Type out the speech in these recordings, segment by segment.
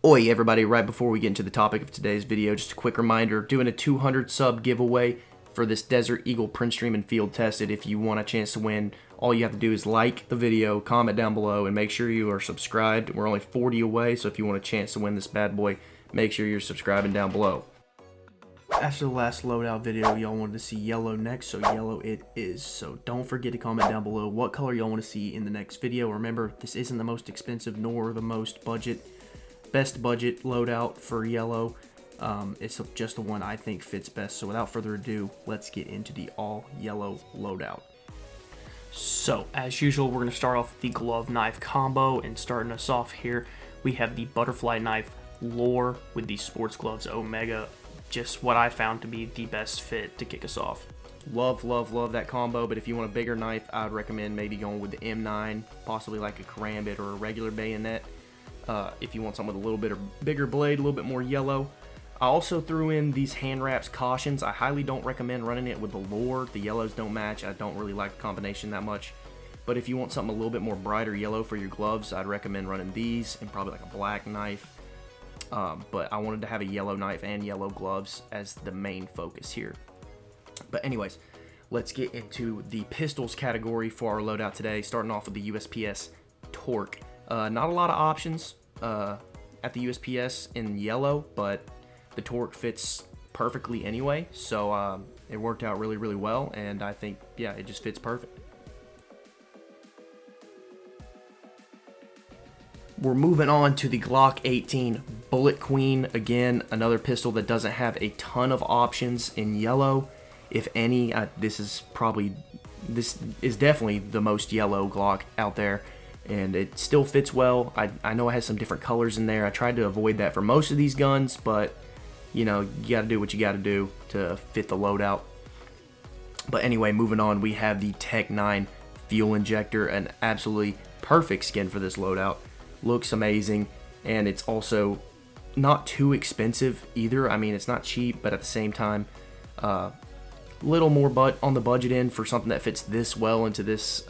Oi everybody, right before we get into the topic of today's video, just a quick reminder, doing a 200 sub giveaway for this Desert Eagle print stream and field tested. If you want a chance to win, all you have to do is like the video, comment down below, and make sure you are subscribed. We're only 40 away, so if you want a chance to win this bad boy, make sure you're subscribing down below. After the last loadout video, y'all wanted to see yellow next, so yellow it is. So don't forget to comment down below what color y'all want to see in the next video. Remember, this isn't the most expensive nor the most best budget loadout for yellow. It's just the one I think fits best. So without further ado, let's get into the all yellow loadout. So as usual, we're going to start off with the glove knife combo, and starting us off here, we have the butterfly knife lore with the sports gloves Omega. Just what I found to be the best fit to kick us off. Love that combo, but if you want a bigger knife, I'd recommend maybe going with the M9, possibly like a karambit or a regular bayonet. If you want something with a little bit of bigger blade, a little bit more yellow. I also threw in these hand wraps cautions. I highly don't recommend running it with the lore. The yellows don't match. I don't really like the combination that much. But if you want something a little bit more brighter yellow for your gloves, I'd recommend running these and probably like a black knife. But I wanted to have a yellow knife and yellow gloves as the main focus here. But anyways, let's get into the pistols category for our loadout today, starting off with the USPS Torque. Not a lot of options at the USPS in yellow, but the Torque fits perfectly anyway, so it worked out really well, and I think, yeah, it just fits perfect. We're moving on to the Glock 18 Bullet Queen. Again, another pistol that doesn't have a ton of options in yellow, if any. This is definitely the most yellow Glock out there, and it still fits well. I know it has some different colors in there. I tried to avoid that for most of these guns, but you know, you gotta do what you gotta do to fit the loadout. But anyway, moving on, we have the Tech 9 Fuel Injector, an absolutely perfect skin for this loadout. Looks amazing, and it's also not too expensive either. I mean, it's not cheap, but at the same time, little more on the budget end for something that fits this well into this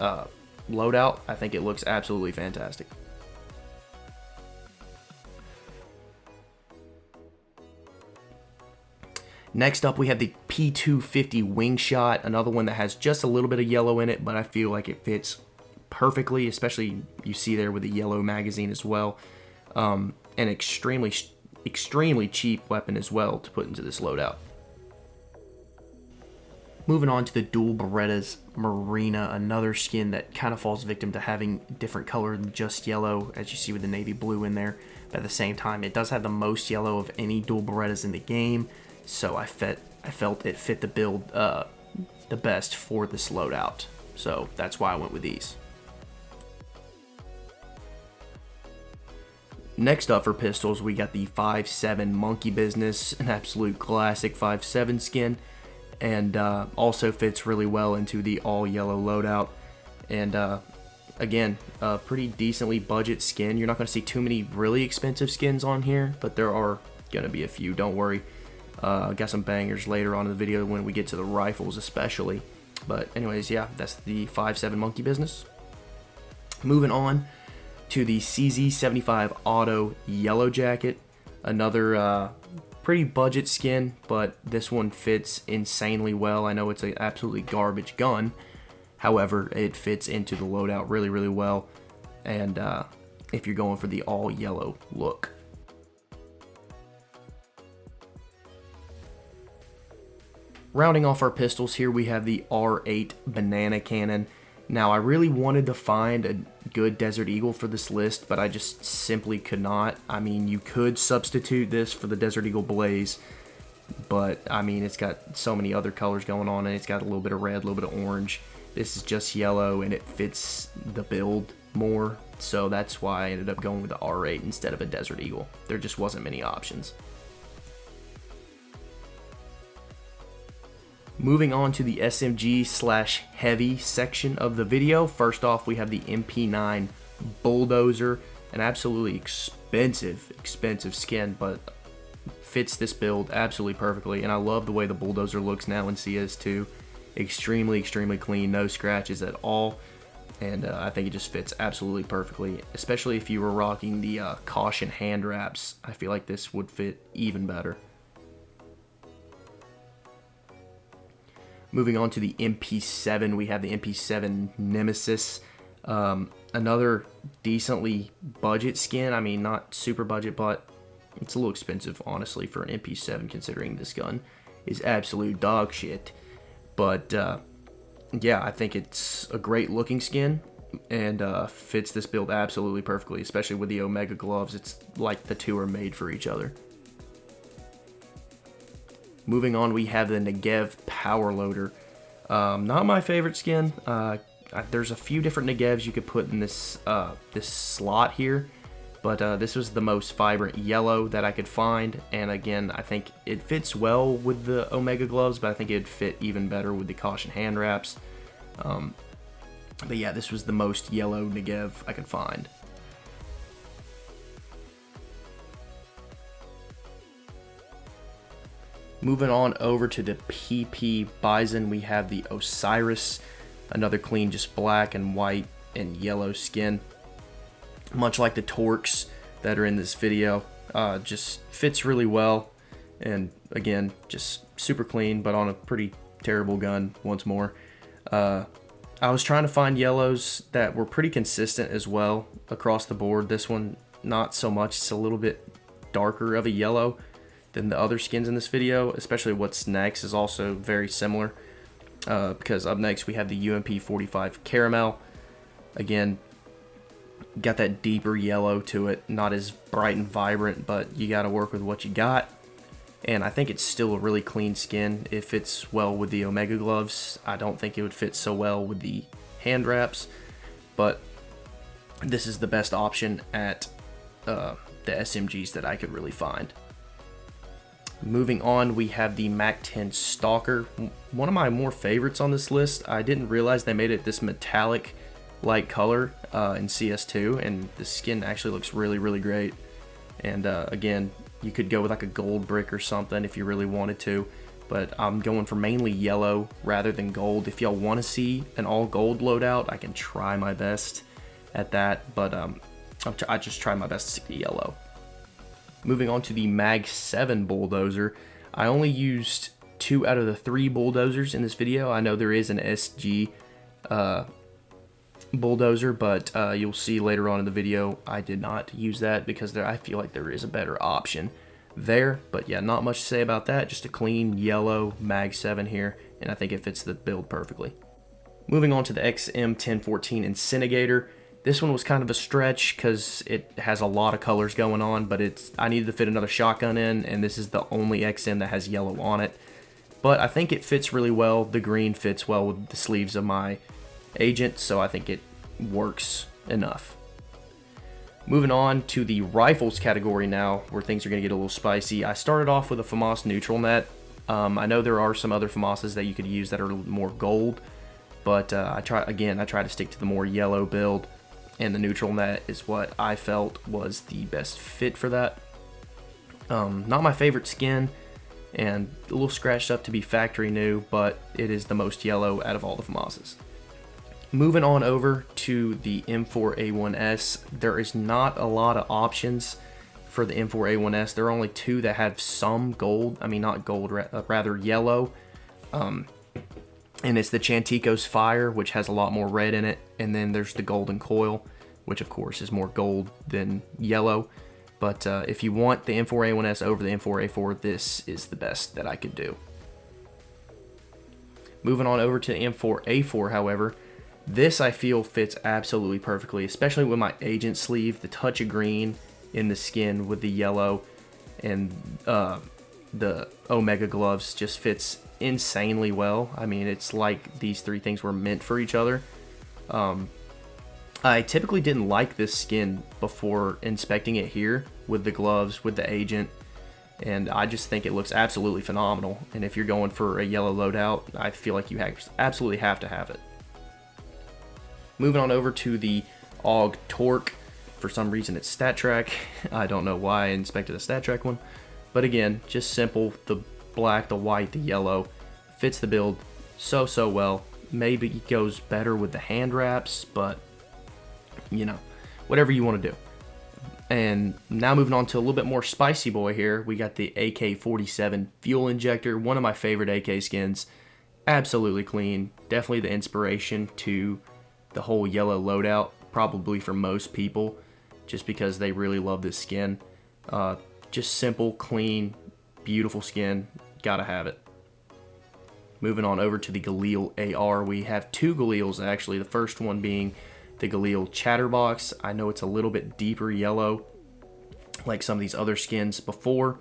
loadout. I think it looks absolutely fantastic. Next up, we have the P250 Wingshot, another one that has just a little bit of yellow in it, but I feel like it fits perfectly, especially you see there with the yellow magazine as well. An extremely cheap weapon as well to put into this loadout. Moving on to the dual Berettas Marina, another skin that kind of falls victim to having different color than just yellow, as you see with the navy blue in there. But at the same time, it does have the most yellow of any dual Berettas in the game, so I felt it fit the build the best for this loadout. So that's why I went with these. Next up for pistols, we got the 5.7 Monkey Business, an absolute classic 5.7 skin, and also fits really well into the all yellow loadout. And again, a pretty decently budget skin. You're not going to see too many really expensive skins on here, but there are going to be a few, don't worry. Got some bangers later on in the video when we get to the rifles especially. But anyways, yeah, that's the 5.7 Monkey Business. Moving on to the CZ75 Auto Yellow Jacket, another pretty budget skin, but this one fits insanely well. I know it's an absolutely garbage gun, however, it fits into the loadout really well, and if you're going for the all yellow look. Rounding off our pistols here, we have the R8 Banana Cannon. Now, I really wanted to find a good Desert Eagle for this list, but I just simply could not. I mean, you could substitute this for the Desert Eagle Blaze, but I mean, it's got so many other colors going on, and it's got a little bit of red, a little bit of orange. This is just yellow, and it fits the build more, so that's why I ended up going with the R8 instead of a Desert Eagle. There just wasn't many options. Moving on to the SMG/heavy section of the video. First off, we have the MP9 Bulldozer, an absolutely expensive skin, but fits this build absolutely perfectly. And I love the way the Bulldozer looks now in CS2. Extremely clean, no scratches at all. and I think it just fits absolutely perfectly, especially if you were rocking the caution hand wraps. I feel like this would fit even better. Moving on to the MP7, we have the MP7 Nemesis. Another decently budget skin. I mean, not super budget, but it's a little expensive, honestly, for an MP7, considering this gun is absolute dog shit. But yeah, I think it's a great looking skin, and fits this build absolutely perfectly, especially with the Omega gloves. It's like the two are made for each other. Moving on, we have the NGEV Power Loader. Not my favorite skin. There's a few different NGEVs you could put in this this slot here, but this was the most vibrant yellow that I could find. And again, I think it fits well with the Omega gloves, but I think it'd fit even better with the caution hand wraps. But yeah, this was the most yellow NGEV I could find. Moving on over to the PP Bison, we have the Osiris, another clean, just black and white and yellow skin. Much like the Torques that are in this video, just fits really well, and again, just super clean, but on a pretty terrible gun once more. I was trying to find yellows that were pretty consistent as well across the board. This one, not so much. It's a little bit darker of a yellow than the other skins in this video, especially what's next is also very similar, because up next we have the UMP45 Caramel. Again, got that deeper yellow to it, not as bright and vibrant, but you got to work with what you got. And I think it's still a really clean skin. It fits well with the Omega gloves. I don't think it would fit so well with the hand wraps, but this is the best option at the SMGs that I could really find. Moving on, we have the MAC-10 Stalker, one of my more favorites on this list. I didn't realize they made it this metallic light color in CS2, and the skin actually looks really, really great. And again, you could go with like a gold brick or something if you really wanted to, but I'm going for mainly yellow rather than gold. If y'all want to see an all gold loadout, I can try my best at that, but I just try my best to stick to yellow. Moving on to the MP7 Bulldozer, I only used 2 out of the 3 bulldozers in this video. I know there is an SG bulldozer, but you'll see later on in the video I did not use that because I feel like there is a better option there. But yeah, not much to say about that. Just a clean yellow MP7 here, and I think it fits the build perfectly. Moving on to the XM1014 Incinator. This one was kind of a stretch because it has a lot of colors going on, but I needed to fit another shotgun in, and this is the only XM that has yellow on it. But I think it fits really well. The green fits well with the sleeves of my Agent, so I think it works enough. Moving on to the rifles category now, where things are going to get a little spicy. I started off with a Famas Neutral Net. I know there are some other Famas's that you could use that are more gold, but I try to stick to the more yellow build, and the Neutral Net is what I felt was the best fit for that. Not my favorite skin, and a little scratched up to be factory new, but it is the most yellow out of all the Famas's. Moving on over to the M4A1S, there is not a lot of options for the M4A1S. There are only 2 that have some gold, I mean not gold, rather yellow, and it's the Chantico's Fire, which has a lot more red in it, and then there's the Golden Coil, which of course is more gold than yellow. But if you want the M4A1S over the M4A4, this is the best that I could do. Moving on over to the M4A4, however, this I feel fits absolutely perfectly, especially with my Agent sleeve, the touch of green in the skin with the yellow, and the Omega gloves just fits insanely well. I mean, it's like these 3 things were meant for each other. I typically didn't like this skin before inspecting it here with the gloves, with the Agent, and I just think it looks absolutely phenomenal. And if you're going for a yellow loadout, I feel like you absolutely have to have it. Moving on over to the AUG Torque. For some reason it's Stat Track. I don't know why I inspected a Stat Track one. But again, just simple. The black, the white, the yellow. Fits the build so well. maybe it goes better with the hand wraps, but you know, whatever you want to do. And now moving on to a little bit more spicy boy here, we got the AK-47 fuel injector, one of my favorite AK skins. Absolutely clean, definitely the inspiration to the whole yellow loadout, probably for most people, just because they really love this skin. Just simple, clean, beautiful skin, gotta have it. Moving on over to the Galil AR, we have two Galils actually, the first one being the Galil Chatterbox. I know it's a little bit deeper yellow, like some of these other skins before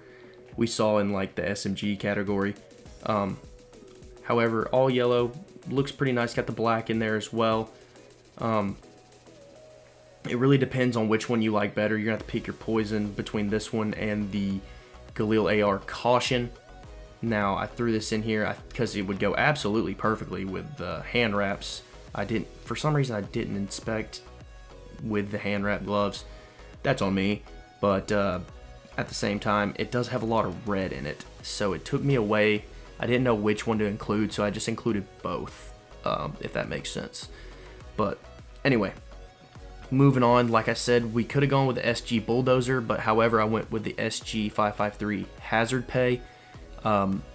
we saw in like the SMG category. However, all yellow, looks pretty nice, got the black in there as well. It really depends on which one you like better. You're gonna have to pick your poison between this one and the Galil AR Caution. Now, I threw this in here because it would go absolutely perfectly with the hand wraps. For some reason, I didn't inspect with the hand wrap gloves. That's on me, but at the same time, it does have a lot of red in it, so it took me away. I didn't know which one to include, so I just included both, if that makes sense. But anyway, moving on, like I said, we could have gone with the SG Bulldozer, but however, I went with the SG 553 Hazard Pay.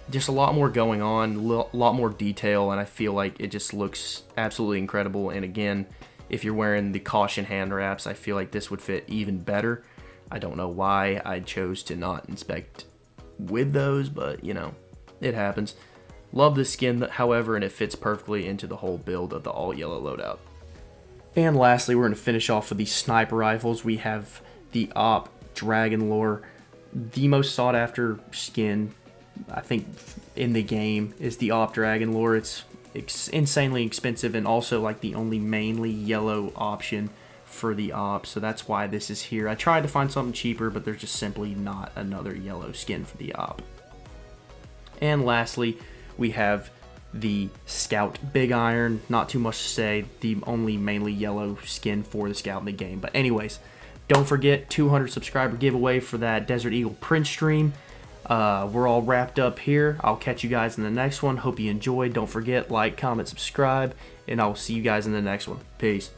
Just a lot more going on, a lot more detail, and I feel like it just looks absolutely incredible. And again, if you're wearing the Caution hand wraps, I feel like this would fit even better. I don't know why I chose to not inspect with those, but you know, it happens. Love this skin, however, and it fits perfectly into the whole build of the all yellow loadout. And lastly, we're going to finish off with these sniper rifles. We have the AUG Dragon Lore, the most sought after skin, I think, in the game is the AUG Dragon Lore. It's insanely expensive and also like the only mainly yellow option for the AUG, so that's why this is here. I tried to find something cheaper, but there's just simply not another yellow skin for the AUG. And lastly, we have the Scout Big Iron. Not too much to say, the only mainly yellow skin for the Scout in the game. But anyways, don't forget, 200 subscriber giveaway for that Desert Eagle print stream. We're all wrapped up here. I'll catch you guys in the next one. Hope you enjoyed. Don't forget, like, comment, subscribe, and I will see you guys in the next one. Peace.